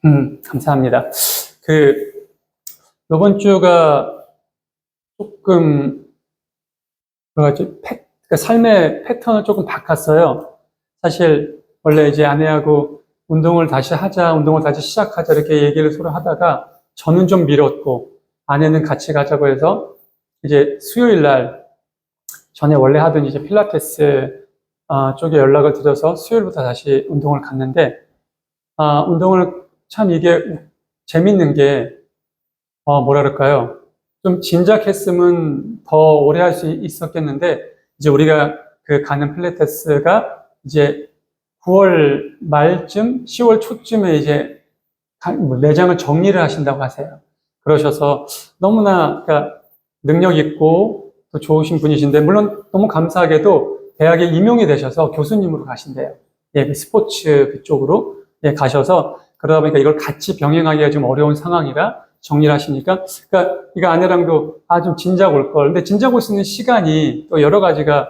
감사합니다. 그, 요번 주가 조금, 그 삶의 패턴을 조금 바꿨어요. 사실, 원래 이제 아내하고 운동을 다시 하자, 운동을 다시 시작하자, 이렇게 얘기를 서로 하다가, 저는 좀 미뤘고, 아내는 같이 가자고 해서, 이제 수요일 날, 전에 원래 하던 이제 필라테스 쪽에 연락을 드려서 수요일부터 다시 운동을 갔는데, 운동을 참 이게 재밌는 게, 뭐라 그럴까요? 좀 진작했으면 더 오래 할 수 있었겠는데, 이제 우리가 그 가는 필라테스가 이제 9월 말쯤, 10월 초쯤에 이제 매장을 정리를 하신다고 하세요. 그러셔서 너무나 그러니까 능력 있고 또 좋으신 분이신데, 물론 너무 감사하게도 대학에 임용이 되셔서 교수님으로 가신대요. 예, 그 스포츠 그쪽으로 예, 가셔서 그러다 보니까 이걸 같이 병행하기가 좀 어려운 상황이라 정리를 하시니까, 그러니까 이거 아내랑도 좀 진작 올 걸. 근데 진작 올 수 있는 시간이 또 여러 가지가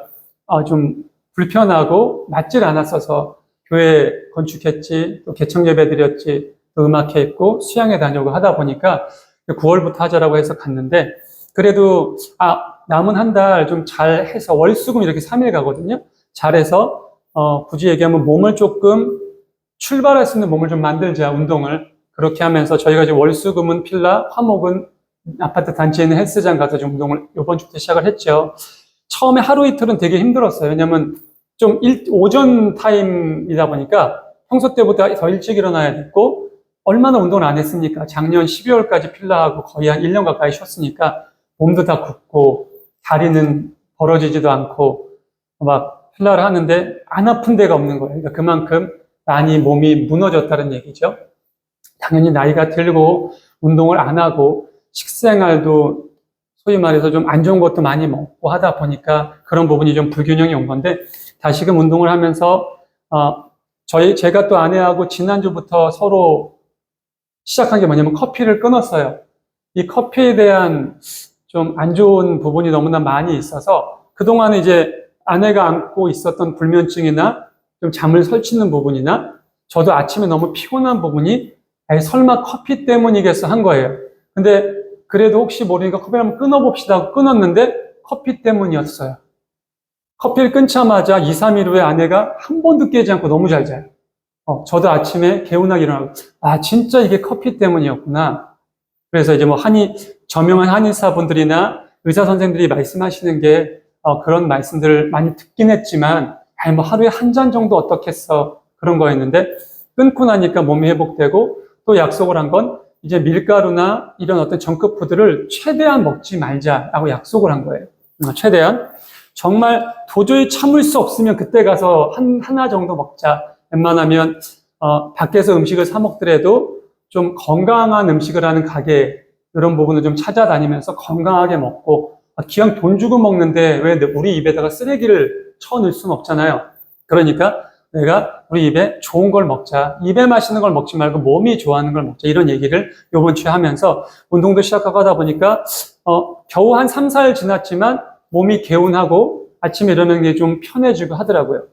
좀 불편하고 맞질 않았어서 교회 건축했지, 또 개청 예배 드렸지, 또 음악회 했고 수양회 다녀오고 하다 보니까 9월부터 하자라고 해서 갔는데, 그래도 남은 한 달 좀 잘해서 월수금 이렇게 3일 가거든요. 잘해서 굳이 얘기하면 몸을 조금 출발할 수 있는 몸을 좀 만들자, 운동을. 그렇게 하면서 저희가 이제 월수금은 필라, 화목은 아파트 단지에 있는 헬스장 가서 좀 운동을 이번 주부터 시작을 했죠. 처음에 하루 이틀은 되게 힘들었어요. 왜냐면 좀 오전 타임이다 보니까 평소 때보다 더 일찍 일어나야 됐고, 얼마나 운동을 안 했습니까? 작년 12월까지 필라하고 거의 한 1년 가까이 쉬었으니까 몸도 다 굽고 다리는 벌어지지도 않고 막 필라를 하는데 안 아픈 데가 없는 거예요. 그러니까 그만큼 많이 몸이 무너졌다는 얘기죠. 당연히 나이가 들고 운동을 안 하고 식생활도 소위 말해서 좀 안 좋은 것도 많이 먹고 하다 보니까 그런 부분이 좀 불균형이 온 건데, 다시금 운동을 하면서 제가 또 아내하고 지난주부터 서로 시작한 게 뭐냐면 커피를 끊었어요. 이 커피에 대한 좀 안 좋은 부분이 너무나 많이 있어서 그동안은 이제 아내가 안고 있었던 불면증이나 좀 잠을 설치는 부분이나 저도 아침에 너무 피곤한 부분이 설마 커피 때문이겠어 한 거예요. 근데 그래도 혹시 모르니까 커피를 한번 끊어봅시다 하고 끊었는데 커피 때문이었어요. 커피를 끊자마자 2, 3일 후에 아내가 한 번도 깨지 않고 너무 잘 자요. 저도 아침에 개운하게 일어나고, 진짜 이게 커피 때문이었구나. 그래서 이제 뭐 저명한 한의사분들이나 의사 선생들이 말씀하시는 게, 그런 말씀들을 많이 듣긴 했지만, 뭐 하루에 한 잔 정도 어떻겠어. 그런 거였는데, 끊고 나니까 몸이 회복되고, 또 약속을 한 건, 이제 밀가루나 이런 어떤 정크푸드를 최대한 먹지 말자라고 약속을 한 거예요. 최대한. 정말 도저히 참을 수 없으면 그때 가서 하나 정도 먹자. 웬만하면, 밖에서 음식을 사 먹더라도 좀 건강한 음식을 하는 가게, 이런 부분을 좀 찾아다니면서 건강하게 먹고, 기왕 돈 주고 먹는데 왜 우리 입에다가 쓰레기를 쳐넣을 수는 없잖아요. 그러니까 내가 우리 입에 좋은 걸 먹자. 입에 맛있는 걸 먹지 말고 몸이 좋아하는 걸 먹자. 이런 얘기를 이번 주에 하면서 운동도 시작하고 하다 보니까, 겨우 한 3, 4일 지났지만 몸이 개운하고 아침에 일어나는 게 좀 편해지고 하더라고요.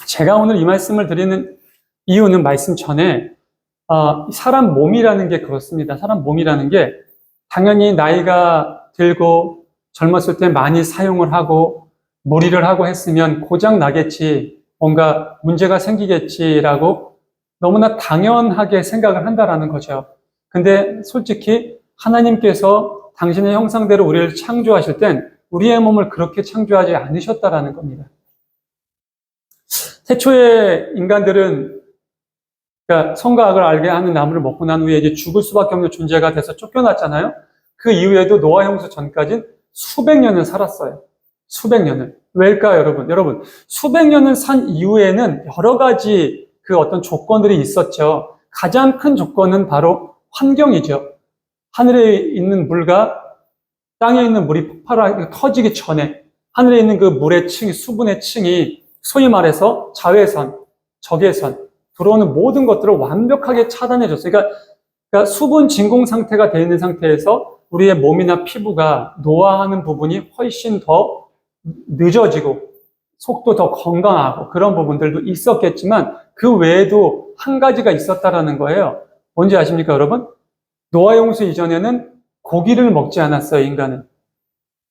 제가 오늘 이 말씀을 드리는 이유는 말씀 전에, 사람 몸이라는 게 그렇습니다. 사람 몸이라는 게 당연히 나이가 들고 젊었을 때 많이 사용을 하고 무리를 하고 했으면 고장 나겠지, 뭔가 문제가 생기겠지라고 너무나 당연하게 생각을 한다라는 거죠. 근데 솔직히 하나님께서 당신의 형상대로 우리를 창조하실 땐 우리의 몸을 그렇게 창조하지 않으셨다라는 겁니다. 태초의 인간들은, 그러니까 선과 악을 알게 하는 나무를 먹고 난 후에 이제 죽을 수밖에 없는 존재가 돼서 쫓겨났잖아요. 그 이후에도 노아 형수 전까지는 수백 년을 살았어요. 수백 년을. 왜일까요, 여러분? 여러분, 수백 년을 산 이후에는 여러 가지 그 어떤 조건들이 있었죠. 가장 큰 조건은 바로 환경이죠. 하늘에 있는 물과 땅에 있는 물이 폭발하기 터지기 전에 하늘에 있는 그 물의 층이, 수분의 층이 소위 말해서 자외선, 적외선, 들어오는 모든 것들을 완벽하게 차단해줬어요. 그러니까 수분 진공 상태가 되어 있는 상태에서 우리의 몸이나 피부가 노화하는 부분이 훨씬 더 늦어지고 속도 더 건강하고 그런 부분들도 있었겠지만 그 외에도 한 가지가 있었다라는 거예요. 뭔지 아십니까, 여러분? 노아 홍수 이전에는 고기를 먹지 않았어요, 인간은.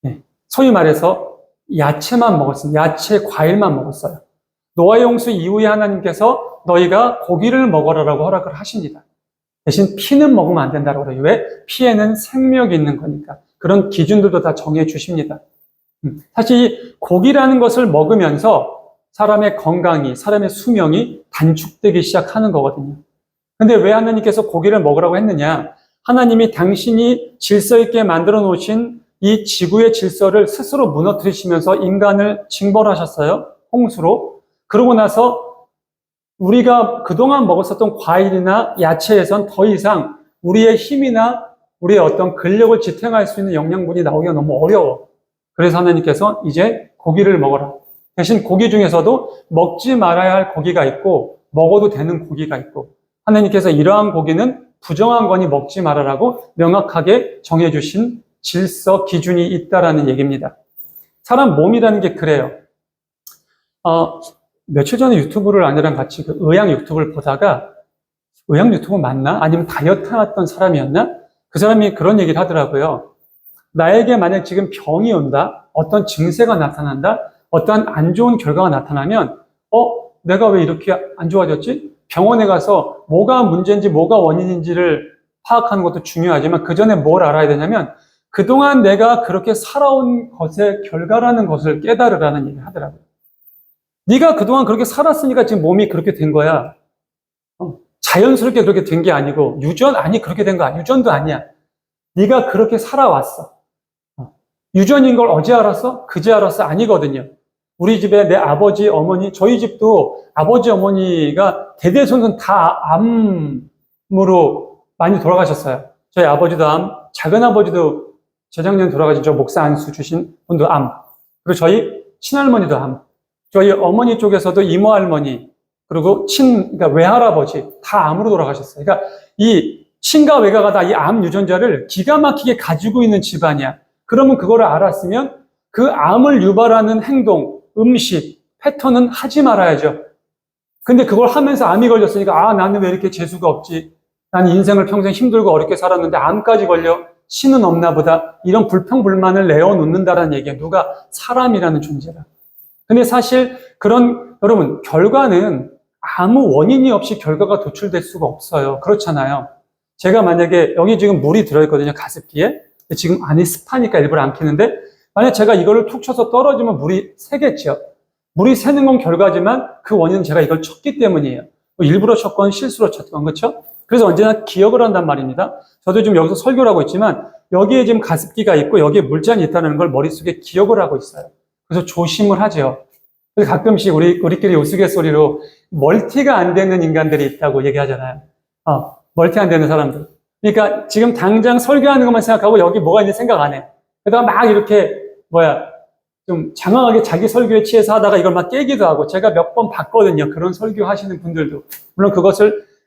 네. 소위 말해서 야채만 먹었습니다. 야채, 과일만 먹었어요. 노아 홍수 이후에 하나님께서 너희가 고기를 먹어라라고 허락을 하십니다. 대신 피는 먹으면 안 된다고 그래요. 왜? 피에는 생명이 있는 거니까. 그런 기준들도 다 정해 주십니다. 사실 고기라는 것을 먹으면서 사람의 건강이, 사람의 수명이 단축되기 시작하는 거거든요. 근데 왜 하나님께서 고기를 먹으라고 했느냐? 하나님이 당신이 질서 있게 만들어 놓으신 이 지구의 질서를 스스로 무너뜨리시면서 인간을 징벌하셨어요. 홍수로. 그러고 나서 우리가 그동안 먹었었던 과일이나 야채에선 더 이상 우리의 힘이나 우리의 어떤 근력을 지탱할 수 있는 영양분이 나오기가 너무 어려워. 그래서 하나님께서 이제 고기를 먹어라. 대신 고기 중에서도 먹지 말아야 할 고기가 있고 먹어도 되는 고기가 있고 하나님께서 이러한 고기는 부정한 거니 먹지 말아라고 명확하게 정해주신 질서 기준이 있다라는 얘기입니다. 사람 몸이라는 게 그래요. 며칠 전에 유튜브를 아내랑 같이 그 의학 유튜브를 보다가 의학 유튜브 맞나? 아니면 다이어트 해왔던 사람이었나? 그 사람이 그런 얘기를 하더라고요. 나에게 만약 지금 병이 온다, 어떤 증세가 나타난다, 어떠한 안 좋은 결과가 나타나면, 내가 왜 이렇게 안 좋아졌지? 병원에 가서 뭐가 문제인지 뭐가 원인인지를 파악하는 것도 중요하지만 그 전에 뭘 알아야 되냐면 그동안 내가 그렇게 살아온 것의 결과라는 것을 깨달으라는 얘기를 하더라고요. 네가 그동안 그렇게 살았으니까 지금 몸이 그렇게 된 거야. 자연스럽게 그렇게 된 게 아니고 아니 그렇게 된 거 아니야. 유전도 아니야. 네가 그렇게 살아왔어. 유전인 걸 어제 알았어? 그제 알았어? 아니거든요. 우리 집에 내 아버지, 어머니, 저희 집도 아버지, 어머니가 대대손손 다 암으로 많이 돌아가셨어요. 저희 아버지도 암, 작은 아버지도 재작년 돌아가신 저 목사 안수 주신 분도 암, 그리고 저희 친할머니도 암, 저희 어머니 쪽에서도 이모 할머니, 그리고 그러니까 외할아버지 다 암으로 돌아가셨어요. 그러니까 이 친가 외가가 다 이 암 유전자를 기가 막히게 가지고 있는 집안이야. 그러면 그거를 알았으면 그 암을 유발하는 행동, 음식, 패턴은 하지 말아야죠. 근데 그걸 하면서 암이 걸렸으니까 나는 왜 이렇게 재수가 없지? 난 인생을 평생 힘들고 어렵게 살았는데 암까지 걸려? 신은 없나 보다. 이런 불평불만을 내어놓는다라는 얘기야. 누가? 사람이라는 존재가. 근데 사실 여러분, 결과는 아무 원인이 없이 결과가 도출될 수가 없어요. 그렇잖아요. 제가 만약에 여기 지금 물이 들어있거든요. 가습기에. 지금 안에 습하니까 일부러 안 켜는데 만약 제가 이거를 툭 쳐서 떨어지면 물이 새겠죠. 물이 새는 건 결과지만 그 원인은 제가 이걸 쳤기 때문이에요. 일부러 쳤건 실수로 쳤건, 그렇죠? 그래서 언제나 기억을 한단 말입니다. 저도 지금 여기서 설교를 하고 있지만 여기에 지금 가습기가 있고 여기에 물잔이 있다는 걸 머릿속에 기억을 하고 있어요. 그래서 조심을 하죠. 그래서 가끔씩 우리끼리 우스갯소리로 멀티가 안 되는 인간들이 있다고 얘기하잖아요. 멀티 안 되는 사람들. 그러니까 지금 당장 설교하는 것만 생각하고 여기 뭐가 있는지 생각 안 해. 그러다가 막 이렇게 좀 장황하게 자기 설교에 취해서 하다가 이걸 막 깨기도 하고 제가 몇 번 봤거든요. 그런 설교 하시는 분들도. 물론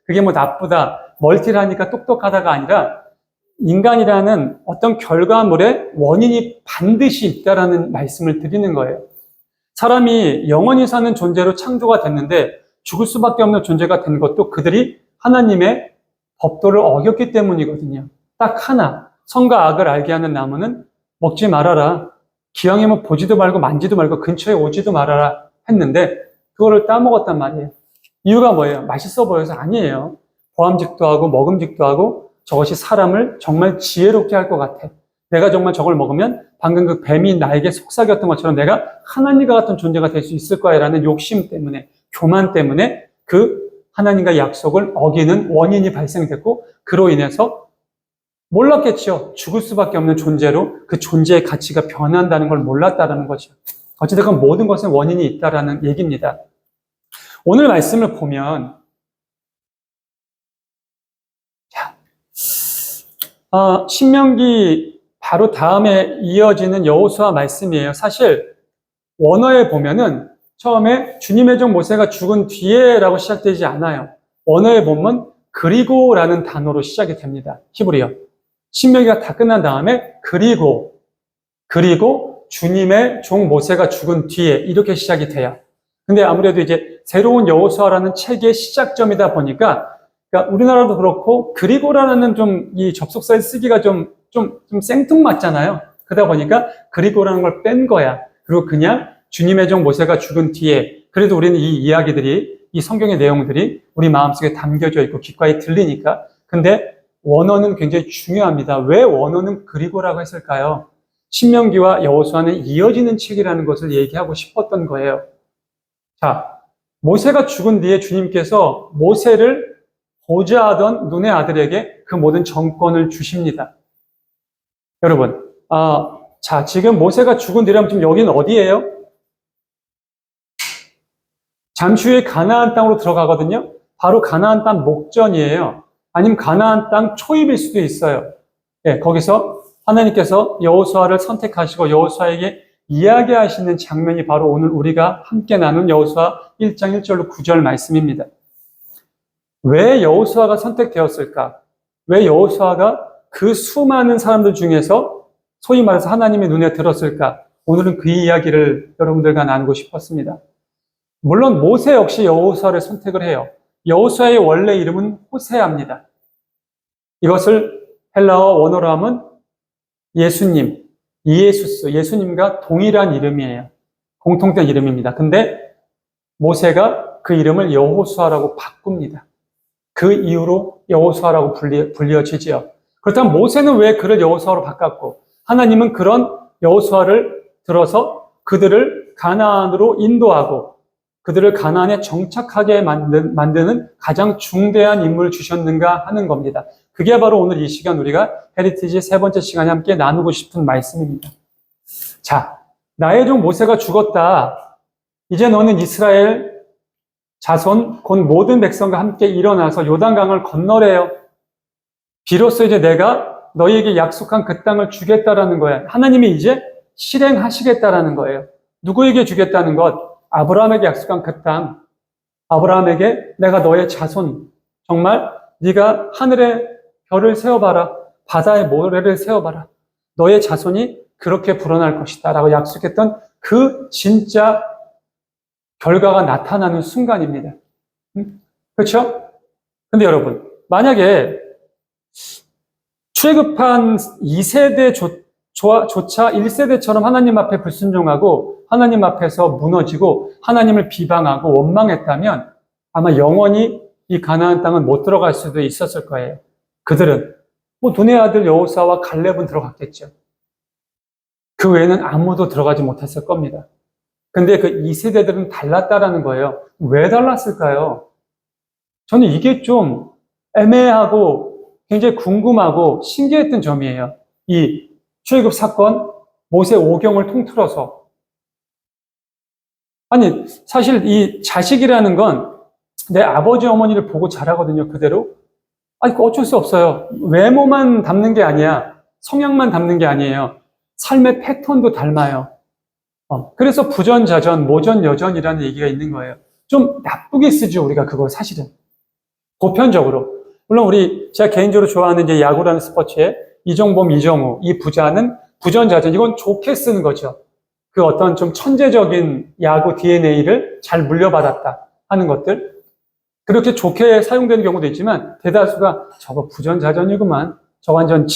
그게 뭐 나쁘다, 멀티를 하니까 똑똑하다가 아니라 인간이라는 어떤 결과물에 원인이 반드시 있다라는 말씀을 드리는 거예요. 사람이 영원히 사는 존재로 창조가 됐는데 죽을 수밖에 없는 존재가 된 것도 그들이 하나님의 법도를 어겼기 때문이거든요. 딱 하나, 선과 악을 알게 하는 나무는 먹지 말아라. 기왕이면 보지도 말고 만지도 말고 근처에 오지도 말아라 했는데 그거를 따먹었단 말이에요. 이유가 뭐예요? 맛있어 보여서 아니에요. 보암직도 하고 먹음직도 하고 저것이 사람을 정말 지혜롭게 할 것 같아. 내가 정말 저걸 먹으면 방금 그 뱀이 나에게 속삭였던 것처럼 내가 하나님과 같은 존재가 될 수 있을 거야 라는 욕심 때문에, 교만 때문에 그 하나님과 약속을 어기는 원인이 발생됐고 그로 인해서 몰랐겠죠. 죽을 수밖에 없는 존재로 그 존재의 가치가 변한다는 걸 몰랐다는 거죠. 어찌됐건 모든 것은 원인이 있다라는 얘기입니다. 오늘 말씀을 보면 신명기 바로 다음에 이어지는 여호수아 말씀이에요. 사실 원어에 보면은 처음에 주님의 종 모세가 죽은 뒤에라고 시작되지 않아요. 원어에 보면 그리고라는 단어로 시작이 됩니다. 히브리어. 신명기가 다 끝난 다음에 그리고 주님의 종 모세가 죽은 뒤에 이렇게 시작이 돼요. 근데 아무래도 이제 새로운 여호수아라는 책의 시작점이다 보니까 그러니까 우리나라도 그렇고 그리고라는 좀 이 접속사에 쓰기가 좀 생뚱맞잖아요. 그러다 보니까 그리고라는 걸 뺀 거야. 그리고 그냥 주님의 종 모세가 죽은 뒤에 그래도 우리는 이 이야기들이 이 성경의 내용들이 우리 마음속에 담겨져 있고 귓가에 들리니까. 근데 원어는 굉장히 중요합니다. 왜 원어는 그리고라고 했을까요? 신명기와 여호수아는 이어지는 책이라는 것을 얘기하고 싶었던 거예요. 자, 모세가 죽은 뒤에 주님께서 모세를 보좌하던 눈의 아들에게 그 모든 정권을 주십니다. 여러분, 자, 지금 모세가 죽은 뒤라면 지금 여기는 어디예요? 잠시 후에 가나안 땅으로 들어가거든요. 바로 가나안 땅 목전이에요. 아니면 가나안 땅 초입일 수도 있어요. 예, 거기서 하나님께서 여호수아를 선택하시고 여호수아에게 이야기하시는 장면이 바로 오늘 우리가 함께 나눈 여호수아 1장 1절로 9절 말씀입니다. 왜 여호수아가 선택되었을까? 왜 여호수아가 그 수많은 사람들 중에서 소위 말해서 하나님의 눈에 들었을까? 오늘은 그 이야기를 여러분들과 나누고 싶었습니다. 물론 모세 역시 여호수아를 선택을 해요. 여호수아의 원래 이름은 호세아입니다. 이것을 헬라어 원어로 하면 예수님, 이에수스, 예수님과 동일한 이름이에요. 공통된 이름입니다. 근데 모세가 그 이름을 여호수아라고 바꿉니다. 그 이후로 여호수아라고 불려지지요. 그렇다면 모세는 왜 그를 여호수아로 바꿨고 하나님은 그런 여호수아를 들어서 그들을 가나안으로 인도하고 그들을 가나안에 정착하게 만드는 가장 중대한 임무를 주셨는가 하는 겁니다. 그게 바로 오늘 이 시간 우리가 헤리티지 세 번째 시간에 함께 나누고 싶은 말씀입니다. 자, 나의 종 모세가 죽었다. 이제 너는 이스라엘 자손 곧 모든 백성과 함께 일어나서 요단강을 건너래요. 비로소 이제 내가 너희에게 약속한 그 땅을 주겠다라는 거예요. 하나님이 이제 실행하시겠다라는 거예요. 누구에게 주겠다는 것? 아브라함에게 약속한 그 땅. 아브라함에게 내가 너의 자손, 정말 네가 하늘에 별을 세워봐라. 바다에 모래를 세워봐라. 너의 자손이 그렇게 불어날 것이다 라고 약속했던 그 진짜 결과가 나타나는 순간입니다. 그렇죠? 근데 여러분, 만약에 출애굽한 2세대 조차 1세대처럼 하나님 앞에 불순종하고 하나님 앞에서 무너지고 하나님을 비방하고 원망했다면 아마 영원히 이 가나안 땅은 못 들어갈 수도 있었을 거예요. 그들은 눈의 아들 여호수아와 갈렙은 들어갔겠죠. 그 외에는 아무도 들어가지 못했을 겁니다. 근데 그 2세대들은 달랐다라는 거예요. 왜 달랐을까요? 저는 이게 좀 애매하고 굉장히 궁금하고 신기했던 점이에요. 이 출애굽 사건, 모세 오경을 통틀어서. 아니, 사실 이 자식이라는 건 내 아버지 어머니를 보고 자라거든요, 그대로. 아니, 어쩔 수 없어요. 외모만 닮는 게 아니야. 성향만 닮는 게 아니에요. 삶의 패턴도 닮아요. 그래서 부전자전, 모전여전이라는 얘기가 있는 거예요. 좀 나쁘게 쓰죠, 우리가 그걸 사실은. 보편적으로. 물론 제가 개인적으로 좋아하는 이제 야구라는 스포츠에 이종범, 이정우, 이 부자는 부전자전, 이건 좋게 쓰는 거죠. 그 어떤 좀 천재적인 야구 DNA를 잘 물려받았다 하는 것들. 그렇게 좋게 사용되는 경우도 있지만 대다수가 저거 부전자전이구만. 저 완전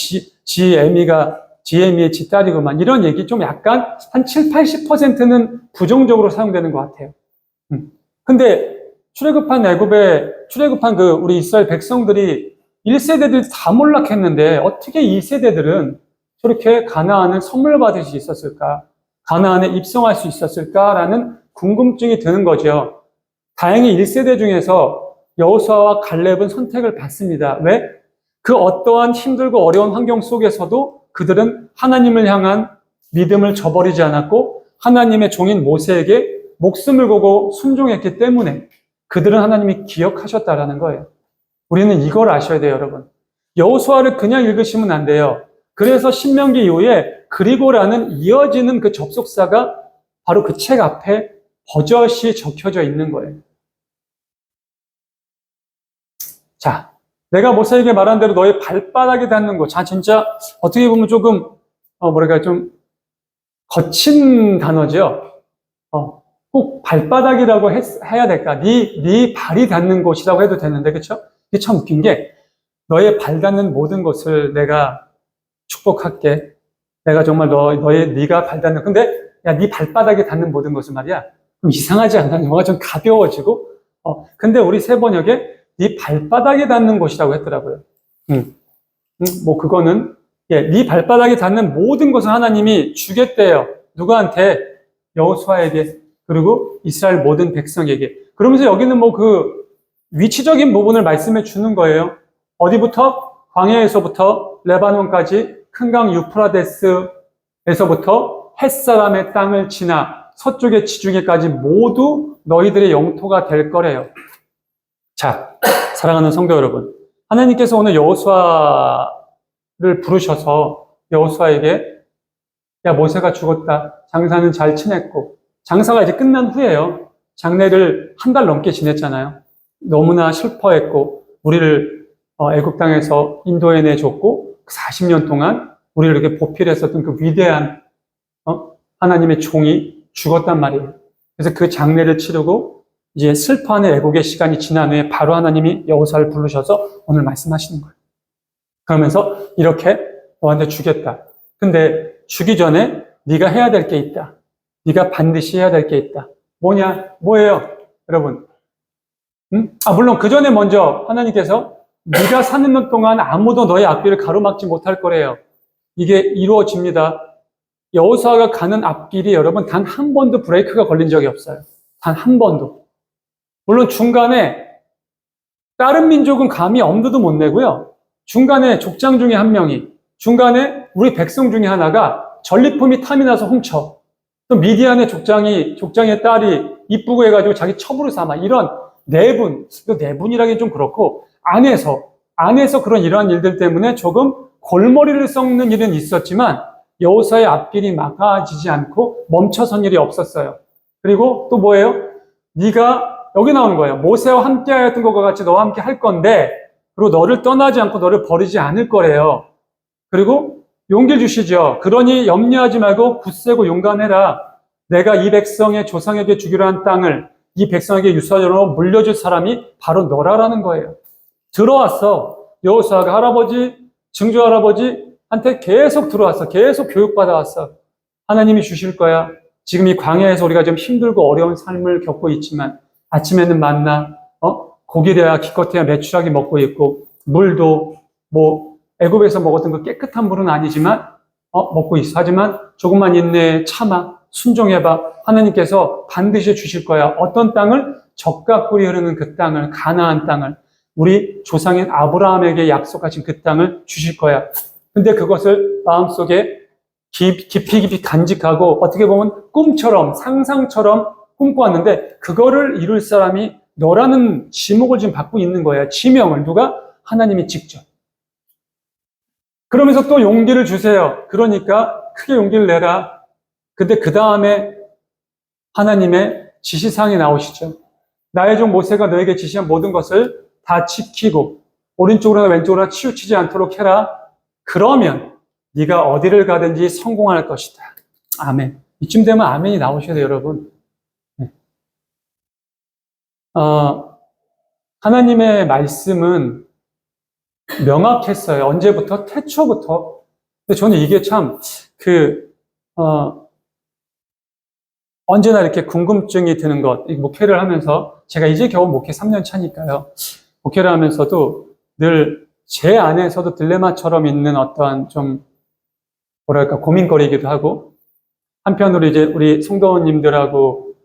지애미의 지딸이구만. 이런 얘기 좀 약간 한 7, 80%는 부정적으로 사용되는 것 같아요. 근데 출애굽한 우리 이스라엘 백성들이 1세대들이 다 몰락했는데 어떻게 2세대들은 저렇게 가나안을 선물 받을 수 있었을까? 가나안에 입성할 수 있었을까라는 궁금증이 드는 거죠. 다행히 1세대 중에서 여호수아와 갈렙은 선택을 받습니다. 왜? 그 어떠한 힘들고 어려운 환경 속에서도 그들은 하나님을 향한 믿음을 저버리지 않았고 하나님의 종인 모세에게 목숨을 걸고 순종했기 때문에 그들은 하나님이 기억하셨다라는 거예요. 우리는 이걸 아셔야 돼요, 여러분. 여호수아를 그냥 읽으시면 안 돼요. 그래서 신명기 이후에 그리고라는 이어지는 그 접속사가 바로 그 책 앞에 버젓이 적혀져 있는 거예요. 자, 내가 모세에게 말한 대로 너의 발바닥에 닿는 것. 자, 진짜 어떻게 보면 조금 좀 거친 단어죠. 꼭 발바닥이라고 해야 될까? 네 발이 닿는 곳이라고 해도 되는데, 그렇죠? 이게 참 웃긴 게 너의 발 닿는 모든 것을 내가 축복할게. 내가 정말 네가 발 닿는, 근데 야, 네 발바닥에 닿는 모든 것은 말이야. 좀 이상하지 않나? 뭔가 좀 가벼워지고, 근데 우리 새 번역에 네 발바닥에 닿는 곳이라고 했더라고요. 뭐 그거는, 예, 네 발바닥에 닿는 모든 것을 하나님이 주겠대요. 누구한테? 여호수아에게, 그리고 이스라엘 모든 백성에게. 그러면서 여기는 뭐 그 위치적인 부분을 말씀해 주는 거예요. 어디부터? 광야에서부터 레바논까지 큰 강 유프라데스에서부터 햇사람의 땅을 지나 서쪽의 지중해까지 모두 너희들의 영토가 될 거래요. 자, 사랑하는 성도 여러분, 하나님께서 오늘 여호수아를 부르셔서 여호수아에게 야, 모세가 죽었다. 장사는 잘 지냈고, 장사가 이제 끝난 후에요. 장례를 한 달 넘게 지냈잖아요. 너무나 슬퍼했고, 우리를 애굽 땅에서 인도해 내줬고, 40년 동안 우리를 이렇게 보필했었던 그 위대한 하나님의 종이 죽었단 말이에요. 그래서 그 장례를 치르고 이제 슬퍼하는 애국의 시간이 지난 후에 바로 하나님이 여호수아를 부르셔서 오늘 말씀하시는 거예요. 그러면서 이렇게 너한테 주겠다. 근데 주기 전에 네가 해야 될 게 있다. 네가 반드시 해야 될 게 있다. 뭐예요? 여러분. 물론 그 전에 먼저 하나님께서 네가 사는 년 동안 아무도 너의 앞길을 가로막지 못할 거래요. 이게 이루어집니다. 여호수아가 가는 앞길이 여러분 단 한 번도 브레이크가 걸린 적이 없어요. 단 한 번도. 물론 중간에 다른 민족은 감히 엄두도 못 내고요. 중간에 족장 중에 한 명이, 중간에 우리 백성 중에 하나가 전리품이 탐이 나서 훔쳐. 또 미디안의 족장의 딸이 이쁘고 해가지고 자기 첩으로 삼아. 이런 내분, 이거 내분이라기는 좀 그렇고, 안에서 그런 이러한 일들 때문에 조금 골머리를 썩는 일은 있었지만, 여호수아의 앞길이 막아지지 않고 멈춰선 일이 없었어요. 그리고 또 뭐예요? 네가 여기 나오는 거예요. 모세와 함께 하였던 것과 같이 너와 함께 할 건데, 그리고 너를 떠나지 않고 너를 버리지 않을 거래요. 그리고 용기를 주시죠. 그러니 염려하지 말고 굳세고 용감해라. 내가 이 백성의 조상에게 주기로 한 땅을 이 백성에게 유산으로 물려줄 사람이 바로 너라라는 거예요. 들어왔어. 여호수아가 할아버지, 증조 할아버지한테 계속 들어왔어. 계속 교육받아왔어. 하나님이 주실 거야. 지금 이 광야에서 우리가 좀 힘들고 어려운 삶을 겪고 있지만 아침에는 만나, 고기래야 기껏해야 메추라기 먹고 있고, 물도 뭐 애굽에서 먹었던 그 깨끗한 물은 아니지만 먹고 있어. 하지만 조금만 인내해, 참아, 순종해봐. 하나님께서 반드시 주실 거야. 어떤 땅을? 젖과 꿀이 흐르는 그 땅을, 가나안 땅을, 우리 조상인 아브라함에게 약속하신 그 땅을 주실 거야. 근데 그것을 마음속에 깊이 간직하고 어떻게 보면 꿈처럼, 상상처럼 꿈꿔왔는데 그거를 이룰 사람이 너라는 지목을 지금 받고 있는 거야. 지명을. 누가? 하나님이 직접. 그러면서 또 용기를 주세요. 그러니까 크게 용기를 내라. 근데 그 다음에 하나님의 지시사항이 나오시죠. 나의 종 모세가 너에게 지시한 모든 것을 다 지키고 오른쪽으로나 왼쪽으로나 치우치지 않도록 해라. 그러면 네가 어디를 가든지 성공할 것이다. 아멘. 이쯤 되면 아멘이 나오셔야 돼요, 여러분. 하나님의 말씀은 명확했어요. 언제부터? 태초부터. 근데 저는 이게 참, 언제나 이렇게 궁금증이 드는 것, 목회를 하면서, 제가 이제 겨우 목회 3년 차니까요. 목회를 하면서도 늘 제 안에서도 딜레마처럼 있는 어떠한 좀, 고민거리이기도 하고, 한편으로 이제 우리 성도님들하고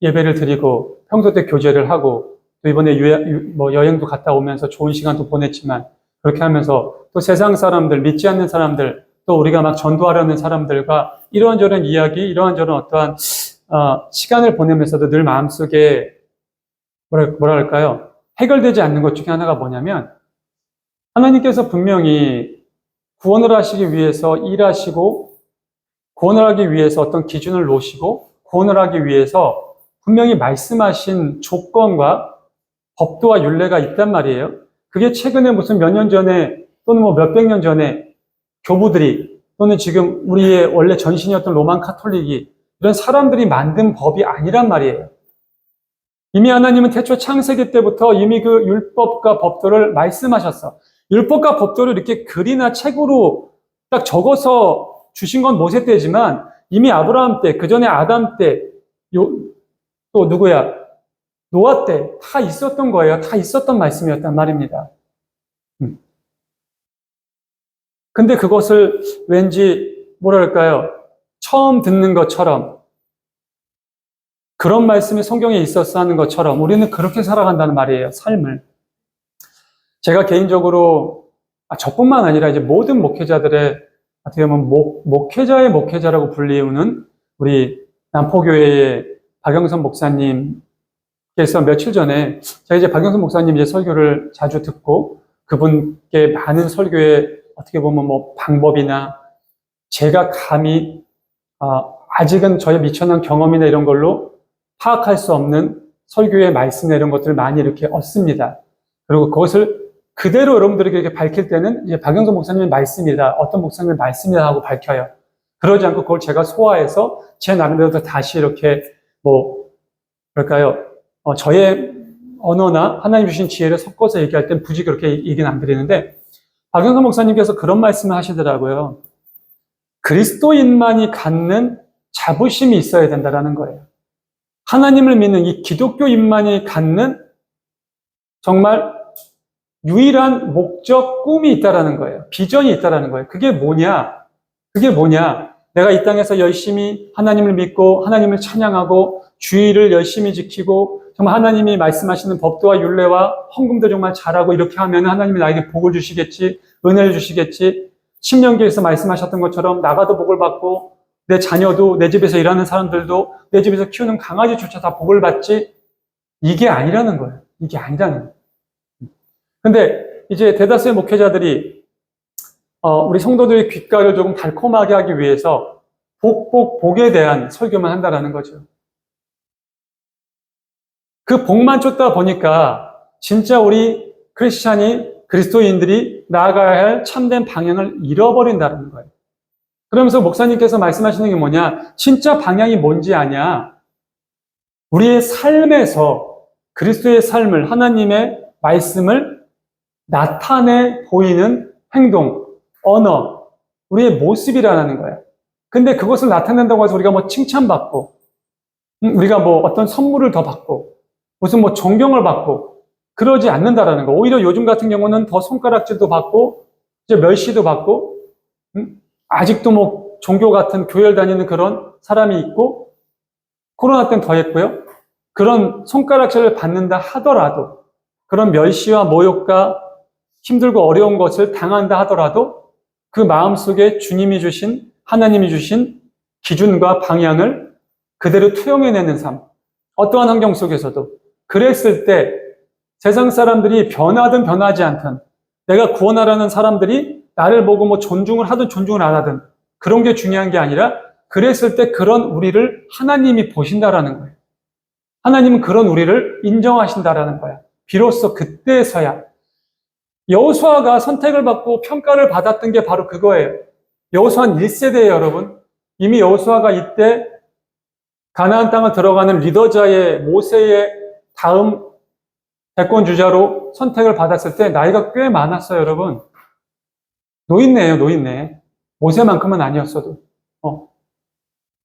예배를 드리고, 평소 때 교제를 하고, 또 이번에 여행도 갔다 오면서 좋은 시간도 보냈지만, 그렇게 하면서 또 세상 사람들, 믿지 않는 사람들, 또 우리가 막 전도하려는 사람들과 이런저런 이야기, 이런저런 어떠한 시간을 보내면서도 늘 마음속에 뭐랄까요? 해결되지 않는 것 중에 하나가 뭐냐면 하나님께서 분명히 구원을 하시기 위해서 일하시고 구원을 하기 위해서 어떤 기준을 놓으시고 구원을 하기 위해서 분명히 말씀하신 조건과 법도와 율례가 있단 말이에요. 그게 최근에 무슨 몇 년 전에 또는 뭐 몇백 년 전에 교부들이 또는 지금 우리의 원래 전신이었던 로만 카톨릭이 이런 사람들이 만든 법이 아니란 말이에요. 이미 하나님은 태초 창세기 때부터 이미 그 율법과 법도를 말씀하셨어. 율법과 법도를 이렇게 글이나 책으로 딱 적어서 주신 건 모세 때지만 이미 아브라함 때, 그 전에 아담 때, 또 누구야? 노아 때 다 있었던 거예요. 다 있었던 말씀이었단 말입니다. 근데 그것을 왠지 뭐랄까요? 처음 듣는 것처럼 그런 말씀이 성경에 있었어 하는 것처럼 우리는 그렇게 살아간다는 말이에요. 삶을. 제가 개인적으로 저뿐만 아니라 이제 모든 목회자들의 어떻게 보면 목회자의 목회자라고 불리우는 우리 남포교회의 박영선 목사님께서 며칠 전에 제가 이제 박영선 목사님 이제 설교를 자주 듣고 그분께 많은 설교의 어떻게 보면 뭐 방법이나 제가 감히 아직은 저의 미천한 경험이나 이런 걸로 파악할 수 없는 설교의 말씀이나 이런 것들을 많이 이렇게 얻습니다. 그리고 그것을 그대로 여러분들에게 이렇게 밝힐 때는 이제 박영선 목사님의 말씀이다, 어떤 목사님의 말씀이다 하고 밝혀요. 그러지 않고 그걸 제가 소화해서 제 나름대로 다시 이렇게 뭐랄까요, 저의 언어나 하나님 주신 지혜를 섞어서 얘기할 땐 굳이 그렇게 얘기는 안 드리는데 박영선 목사님께서 그런 말씀을 하시더라고요. 그리스도인만이 갖는 자부심이 있어야 된다라는 거예요. 하나님을 믿는 이 기독교인만이 갖는 정말 유일한 목적, 꿈이 있다라는 거예요. 비전이 있다라는 거예요. 그게 뭐냐? 내가 이 땅에서 열심히 하나님을 믿고 하나님을 찬양하고 주의를 열심히 지키고 정말 하나님이 말씀하시는 법도와 율례와 헌금도 정말 잘하고 이렇게 하면 하나님이 나에게 복을 주시겠지, 은혜를 주시겠지. 신명기에서 말씀하셨던 것처럼 나가도 복을 받고 내 자녀도, 내 집에서 일하는 사람들도, 내 집에서 키우는 강아지조차 다 복을 받지. 이게 아니라는 거예요. 이게 아니라는 거예요. 근데 이제 대다수의 목회자들이 우리 성도들의 귓가를 조금 달콤하게 하기 위해서 복에 대한 설교만 한다라는 거죠. 그 복만 쫓다 보니까 진짜 우리 그리스도인들이 나아가야 할 참된 방향을 잃어버린다는 거예요. 그러면서 목사님께서 말씀하시는 게 뭐냐? 진짜 방향이 뭔지 아냐? 우리의 삶에서 그리스도의 삶을, 하나님의 말씀을 나타내 보이는 행동, 언어, 우리의 모습이라는 거예요. 근데 그것을 나타낸다고 해서 우리가 뭐 칭찬받고, 우리가 뭐 어떤 선물을 더 받고, 무슨 뭐 존경을 받고, 그러지 않는다라는 거. 오히려 요즘 같은 경우는 더 손가락질도 받고, 이제 멸시도 받고, 아직도 뭐 종교 같은 교회를 다니는 그런 사람이 있고, 코로나 때는 더 했고요. 그런 손가락질을 받는다 하더라도, 그런 멸시와 모욕과 힘들고 어려운 것을 당한다 하더라도 그 마음속에 주님이 주신, 하나님이 주신 기준과 방향을 그대로 투영해내는 삶. 어떠한 환경 속에서도. 그랬을 때 세상 사람들이 변하든 변하지 않든 내가 구원하라는 사람들이 나를 보고 뭐 존중을 하든 존중을 안 하든 그런 게 중요한 게 아니라 그랬을 때 그런 우리를 하나님이 보신다라는 거예요. 하나님은 그런 우리를 인정하신다라는 거야. 비로소 그때서야 여호수아가 선택을 받고 평가를 받았던 게 바로 그거예요. 여호수아는 1세대예요, 여러분. 이미 여호수아가 이때 가나안 땅을 들어가는 리더자의 모세의 다음 대권 주자로 선택을 받았을 때 나이가 꽤 많았어요, 여러분. 노인네예요, 노인네. 모세만큼은 아니었어도.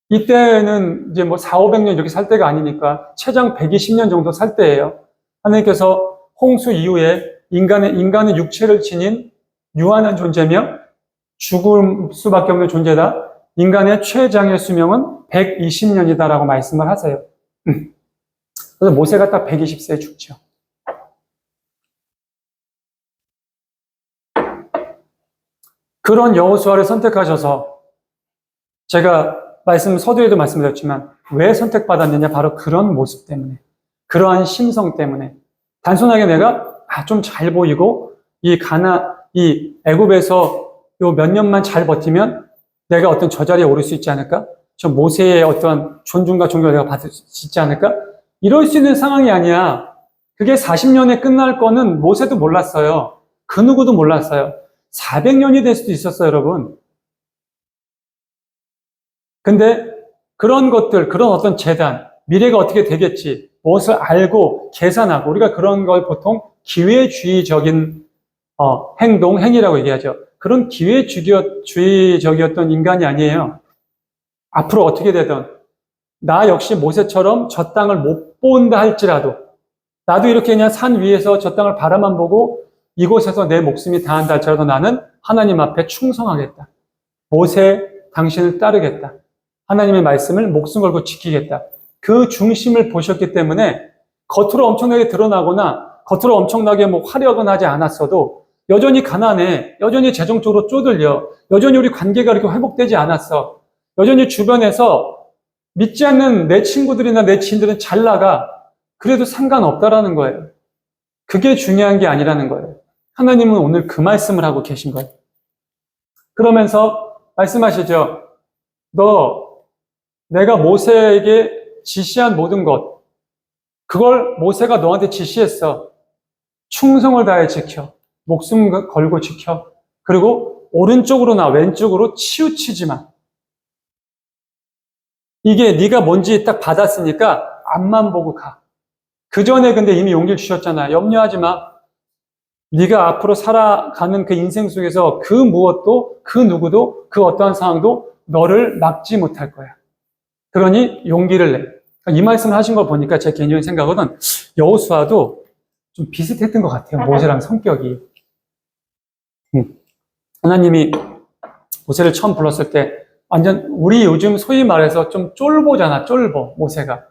이때는 이제 뭐 400~500년 이렇게 살 때가 아니니까 최장 120년 정도 살 때예요. 하나님께서 홍수 이후에 인간의 육체를 지닌 유한한 존재며 죽을 수밖에 없는 존재다. 인간의 최장의 수명은 120년이다라고 말씀을 하세요. 그래서 모세가 딱 120세에 죽죠. 그런 여호수아를 선택하셔서 제가 서두에도 말씀드렸지만 왜 선택받았느냐? 바로 그런 모습 때문에, 그러한 심성 때문에. 단순하게 내가 좀 잘 보이고 이 애굽에서 요 몇 년만 잘 버티면 내가 어떤 저 자리에 오를 수 있지 않을까? 저 모세의 어떤 존중과 존경을 내가 받을 수 있지 않을까? 이럴 수 있는 상황이 아니야. 그게 40년에 끝날 거는 모세도 몰랐어요. 그 누구도 몰랐어요. 400년이 될 수도 있었어요, 여러분. 근데 그런 것들, 그런 어떤 재단, 미래가 어떻게 되겠지, 무엇을 알고 계산하고, 우리가 그런 걸 보통 기회주의적인 행동, 행위라고 얘기하죠. 그런 기회주의적이었던 인간이 아니에요. 앞으로 어떻게 되든 나 역시 모세처럼 저 땅을 못 본다 할지라도 나도 이렇게 그냥 산 위에서 저 땅을 바라만 보고 이곳에서 내 목숨이 다한다 할지라도 나는 하나님 앞에 충성하겠다. 모세 당신을 따르겠다. 하나님의 말씀을 목숨 걸고 지키겠다. 그 중심을 보셨기 때문에 겉으로 엄청나게 드러나거나 겉으로 엄청나게 뭐 화려하건 하지 않았어도 여전히 가난해. 여전히 재정적으로 쪼들려. 여전히 우리 관계가 이렇게 회복되지 않았어. 여전히 주변에서 믿지 않는 내 친구들이나 내 지인들은 잘 나가. 그래도 상관없다라는 거예요. 그게 중요한 게 아니라는 거예요. 하나님은 오늘 그 말씀을 하고 계신 거예요. 그러면서 말씀하시죠. 내가 모세에게 지시한 모든 것, 그걸 모세가 너한테 지시했어. 충성을 다해 지켜. 목숨 걸고 지켜. 그리고 오른쪽으로나 왼쪽으로 치우치지 마. 이게 네가 뭔지 딱 받았으니까 앞만 보고 가. 그 전에 근데 이미 용기를 주셨잖아. 염려하지 마. 네가 앞으로 살아가는 그 인생 속에서 그 무엇도, 그 누구도, 그 어떠한 상황도 너를 막지 못할 거야. 그러니 용기를 내. 이 말씀을 하신 거 보니까 제 개인적인 생각은 여호수아도 좀 비슷했던 것 같아요. 모세랑 성격이. 하나님이 모세를 처음 불렀을 때 완전 우리 요즘 소위 말해서 좀 쫄보잖아. 쫄보 모세가.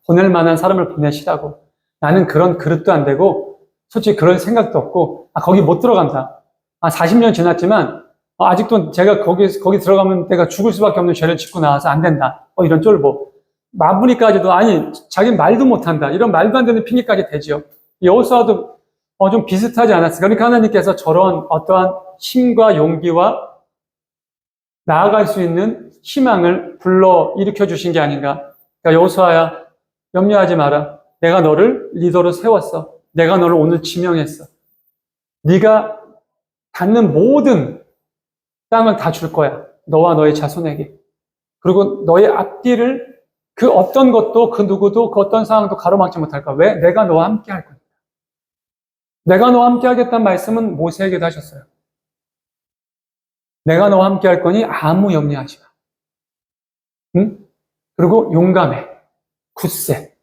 보낼 만한 사람을 보내시라고. 나는 그런 그릇도 안 되고 솔직히 그런 생각도 없고 거기 못 들어간다. 40년 지났지만 아직도 제가 거기 들어가면 내가 죽을 수밖에 없는 죄를 짓고 나와서 안 된다. 이런 쫄보. 마무리까지도 자기 말도 못한다. 이런 말도 안 되는 핑계까지 되죠. 여호수아도 좀 비슷하지 않았을까. 그러니까 하나님께서 저런 어떠한 힘과 용기와 나아갈 수 있는 희망을 불러 일으켜 주신 게 아닌가. 그러니까 여호수아야, 염려하지 마라. 내가 너를 리더로 세웠어. 내가 너를 오늘 지명했어. 네가 닿는 모든 땅을 다 줄 거야. 너와 너의 자손에게. 그리고 너의 앞뒤를 그 어떤 것도 그 누구도 그 어떤 상황도 가로막지 못할 거야. 왜? 내가 너와 함께 할 거야. 내가 너와 함께 하겠다는 말씀은 모세에게도 하셨어요. 내가 너와 함께 할 거니 아무 염려하지 마. 응? 그리고 용감해. 굳세.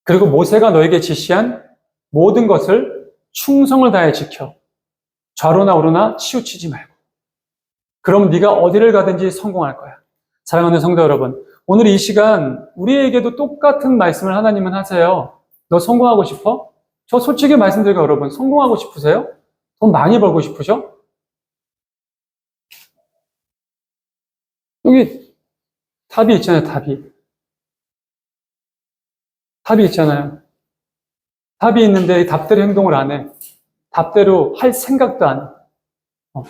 그리고 모세가 너에게 지시한 모든 것을 충성을 다해 지켜. 좌로나 우로나 치우치지 말고. 그럼 네가 어디를 가든지 성공할 거야. 사랑하는 성도 여러분, 오늘 이 시간 우리에게도 똑같은 말씀을 하나님은 하세요. 너 성공하고 싶어? 저 솔직히 말씀드릴게요, 여러분. 성공하고 싶으세요? 돈 많이 벌고 싶으셔? 여기 답이 있잖아요, 답이. 답이 있잖아요. 답이 있는데 답대로 행동을 안 해. 답대로 할 생각도 안 해.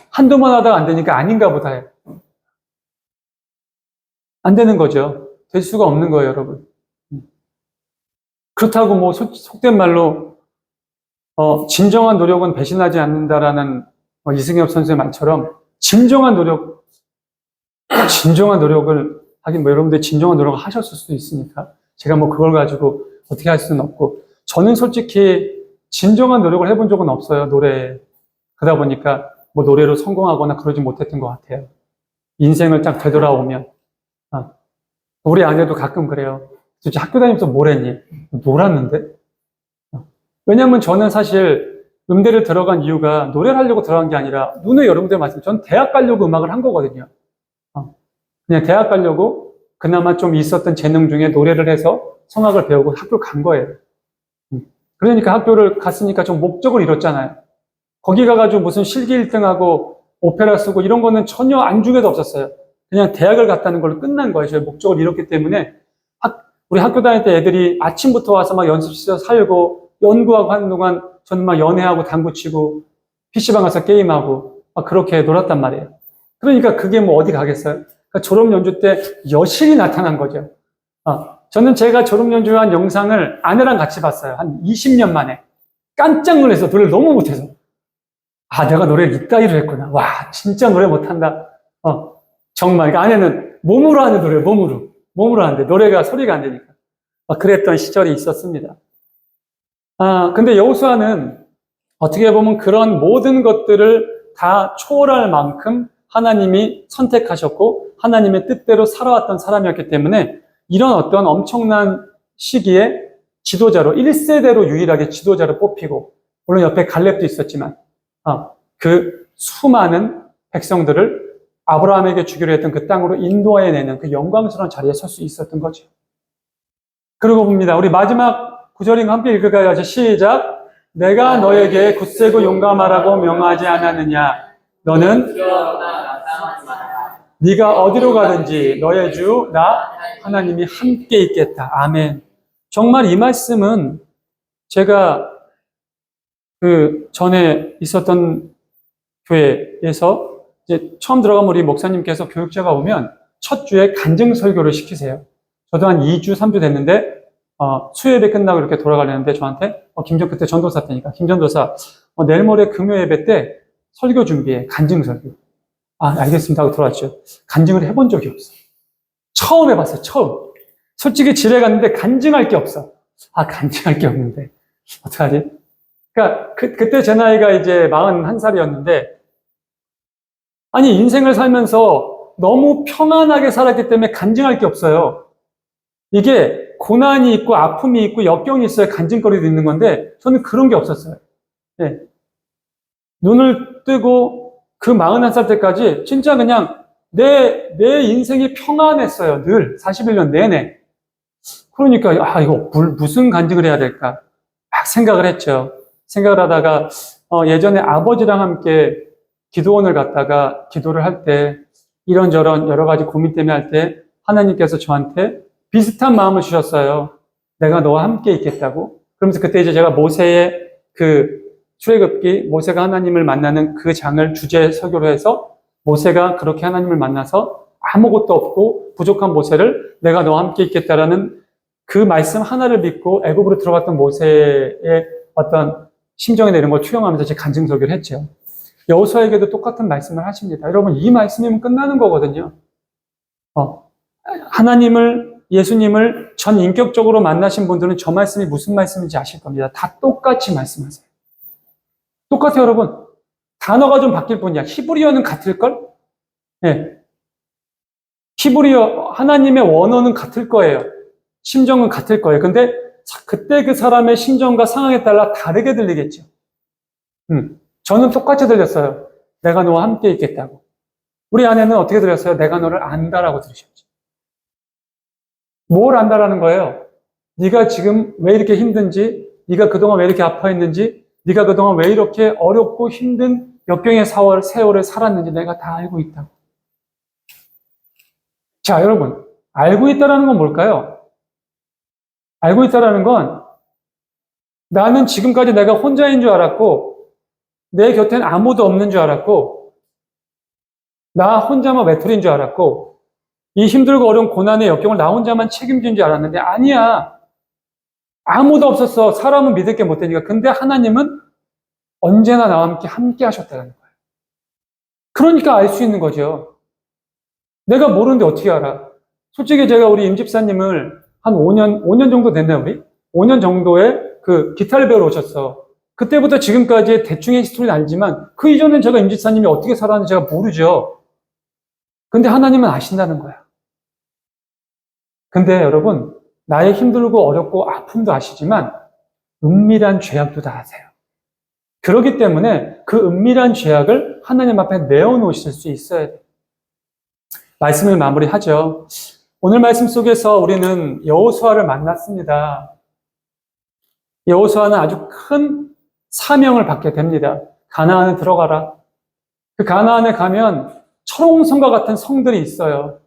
한두 번 하다가 안 되니까 아닌가 보다 해. 안 되는 거죠. 될 수가 없는 거예요, 여러분. 그렇다고 뭐 속된 말로 진정한 노력은 배신하지 않는다라는 이승엽 선수의 말처럼 진정한 노력을 하긴 뭐 여러분들 진정한 노력을 하셨을 수도 있으니까 제가 뭐 그걸 가지고 어떻게 할 수는 없고 저는 솔직히 진정한 노력을 해본 적은 없어요, 노래에. 그러다 보니까 뭐 노래로 성공하거나 그러지 못했던 것 같아요. 인생을 딱 되돌아오면. 우리 아내도 가끔 그래요. 도대체 학교 다니면서 뭘 했니? 놀았는데? 왜냐면 저는 사실 음대를 들어간 이유가 노래를 하려고 들어간 게 아니라 눈에 여러분들 말씀, 전 대학 가려고 음악을 한 거거든요. 그냥 대학 가려고 그나마 좀 있었던 재능 중에 노래를 해서 성악을 배우고 학교 간 거예요. 그러니까 학교를 갔으니까 좀 목적을 이뤘잖아요. 거기 가가지고 무슨 실기 1등하고 오페라 쓰고 이런 거는 전혀 안중에도 없었어요. 그냥 대학을 갔다는 걸로 끝난 거예요. 저희 목적을 이뤘기 때문에 우리 학교 다닐 때 애들이 아침부터 와서 막 연습실에서 살고 연구하고 하는 동안 저는 막 연애하고 당구 치고 PC방 가서 게임하고 막 그렇게 놀았단 말이에요. 그러니까 그게 뭐 어디 가겠어요? 그러니까 졸업 연주 때 여실히 나타난 거죠. 저는 제가 졸업 연주한 영상을 아내랑 같이 봤어요. 한 20년 만에. 깜짝 놀라서 노래를 너무 못해서. 내가 노래를 이따위로 했구나. 와, 진짜 노래 못한다. 정말. 그러니까 아내는 몸으로 하는 노래예요, 몸으로. 몸으로 하는데, 노래가 소리가 안 되니까. 그랬던 시절이 있었습니다. 근데 여호수아는 어떻게 보면 그런 모든 것들을 다 초월할 만큼 하나님이 선택하셨고 하나님의 뜻대로 살아왔던 사람이었기 때문에 이런 어떤 엄청난 시기에 지도자로 1세대로 유일하게 지도자로 뽑히고, 물론 옆에 갈렙도 있었지만 그 수많은 백성들을 아브라함에게 주기로 했던 그 땅으로 인도해내는 그 영광스러운 자리에 설 수 있었던 거죠. 그리고 봅니다. 우리 마지막 구절인가 함께 읽을까요? 시작. 내가 너에게 굳세고 용감하라고 명하지 않았느냐. 너는 네가 어디로 가든지 너의 주 나 하나님이 함께 있겠다. 아멘. 정말 이 말씀은 제가 그 전에 있었던 교회에서 이제 처음 들어가면 우리 목사님께서 교육자가 오면 첫 주에 간증 설교를 시키세요. 저도 한 2주, 3주 됐는데 수요예배 끝나고 이렇게 돌아가려는데 저한테 그때 전도사 때니까 김전도사 내일 모레 금요 예배 때 설교 준비해. 간증 설교. 알겠습니다 하고 들어왔죠. 간증을 해본 적이 없어. 처음 해봤어요. 처음. 솔직히 집에 갔는데 간증할 게 없어. 간증할 게 없는데 어떡하지? 그러니까 그때 제 나이가 이제 41살이었는데 아니 인생을 살면서 너무 평안하게 살았기 때문에 간증할 게 없어요. 이게 고난이 있고 아픔이 있고 역경이 있어야 간증거리도 있는 건데 저는 그런 게 없었어요. 네. 눈을 뜨고 그 41살 때까지 진짜 그냥 내 인생이 평안했어요. 늘 41년 내내. 그러니까 이거 무슨 간증을 해야 될까 막 생각을 했죠. 생각을 하다가 예전에 아버지랑 함께 기도원을 갔다가 기도를 할 때 이런저런 여러 가지 고민 때문에 할 때 하나님께서 저한테 비슷한 마음을 주셨어요. 내가 너와 함께 있겠다고. 그러면서 그때 이제 제가 모세의 그 출애굽기, 모세가 하나님을 만나는 그 장을 주제 설교로 해서 모세가 그렇게 하나님을 만나서 아무것도 없고 부족한 모세를 내가 너와 함께 있겠다라는 그 말씀 하나를 믿고 애굽으로 들어갔던 모세의 어떤 심정이나 이런 걸 투영하면서 제 간증 설교를 했죠. 여호수아에게도 똑같은 말씀을 하십니다. 여러분, 이 말씀이면 끝나는 거거든요. 하나님을, 예수님을 전 인격적으로 만나신 분들은 저 말씀이 무슨 말씀인지 아실 겁니다. 다 똑같이 말씀하세요. 똑같아요, 여러분. 단어가 좀 바뀔 뿐이야. 히브리어는 같을걸? 네. 히브리어, 하나님의 원어는 같을 거예요. 심정은 같을 거예요. 근데 그때 그 사람의 심정과 상황에 따라 다르게 들리겠죠. 저는 똑같이 들렸어요. 내가 너와 함께 있겠다고. 우리 아내는 어떻게 들렸어요? 내가 너를 안다라고 들으셨죠. 뭘 안다라는 거예요? 네가 지금 왜 이렇게 힘든지, 네가 그동안 왜 이렇게 아파했는지, 네가 그동안 왜 이렇게 어렵고 힘든 역경의 세월을 살았는지 내가 다 알고 있다고. 자, 여러분, 알고 있다라는 건 뭘까요? 알고 있다라는 건 나는 지금까지 내가 혼자인 줄 알았고 내 곁엔 아무도 없는 줄 알았고 나 혼자만 외톨이인 줄 알았고 이 힘들고 어려운 고난의 역경을 나 혼자만 책임진 줄 알았는데 아니야. 아무도 없었어. 사람은 믿을 게 못 되니까. 근데 하나님은 언제나 나와 함께 하셨다는 거예요. 그러니까 알 수 있는 거죠. 내가 모르는데 어떻게 알아? 솔직히 제가 우리 임 집사님을 한 5년 정도 됐나요, 우리? 5년 정도에 그 기타를 배우러 오셨어. 그때부터 지금까지 대충의 스토리는 알지만 그 이전엔 제가 임 집사님이 어떻게 살았는지 제가 모르죠. 근데 하나님은 아신다는 거야. 근데 여러분, 나의 힘들고 어렵고 아픔도 아시지만 은밀한 죄악도 다 아세요. 그렇기 때문에 그 은밀한 죄악을 하나님 앞에 내어놓으실 수 있어야 돼요. 말씀을 마무리하죠. 오늘 말씀 속에서 우리는 여호수아를 만났습니다. 여호수아는 아주 큰 사명을 받게 됩니다. 가나안에 들어가라. 그 가나안에 가면 철옹성과 같은 성들이 있어요.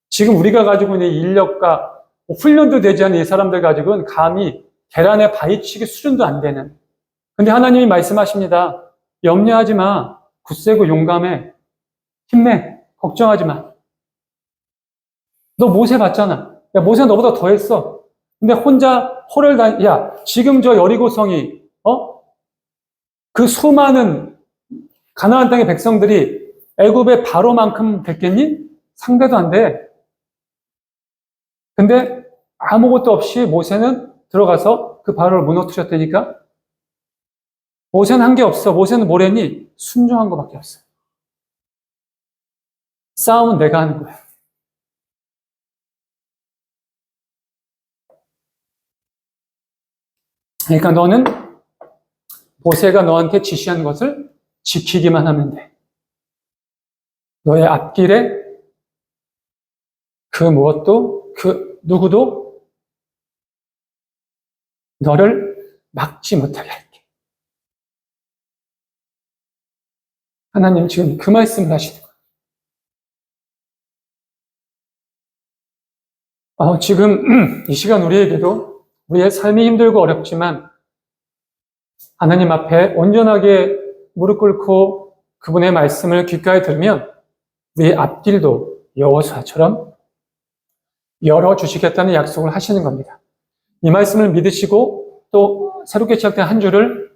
지금 우리가 가지고 있는 인력과 훈련도 되지 않은 이 사람들 가지고는 감히 계란에 바위치기 수준도 안 되는. 근데 하나님이 말씀하십니다. 염려하지 마. 굳세고 용감해. 힘내. 걱정하지 마. 너 모세 봤잖아. 야, 모세가 너보다 더 했어. 근데 혼자 야, 지금 저 여리고성이, 그 수많은 가나안 땅의 백성들이 애굽의 바로만큼 됐겠니? 상대도 안 돼. 근데 아무것도 없이 모세는 들어가서 그 바로를 무너뜨렸다니까. 모세는 한 게 없어. 모세는 뭐랬니? 순종한 것밖에 없어요. 싸움은 내가 하는 거야. 그러니까 너는 모세가 너한테 지시한 것을 지키기만 하면 돼. 너의 앞길에 그 무엇도, 그 누구도 너를 막지 못하게 할게. 하나님 지금 그 말씀을 하시는 거예요. 지금 이 시간 우리에게도 우리의 삶이 힘들고 어렵지만 하나님 앞에 온전하게 무릎 꿇고 그분의 말씀을 귓가에 들으면 우리의 앞길도 여호수아처럼 열어주시겠다는 약속을 하시는 겁니다. 이 말씀을 믿으시고 또 새롭게 시작된 한 주를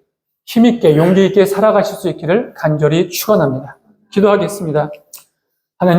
힘있게 용기 있게 살아가실 수 있기를 간절히 축원합니다. 기도하겠습니다.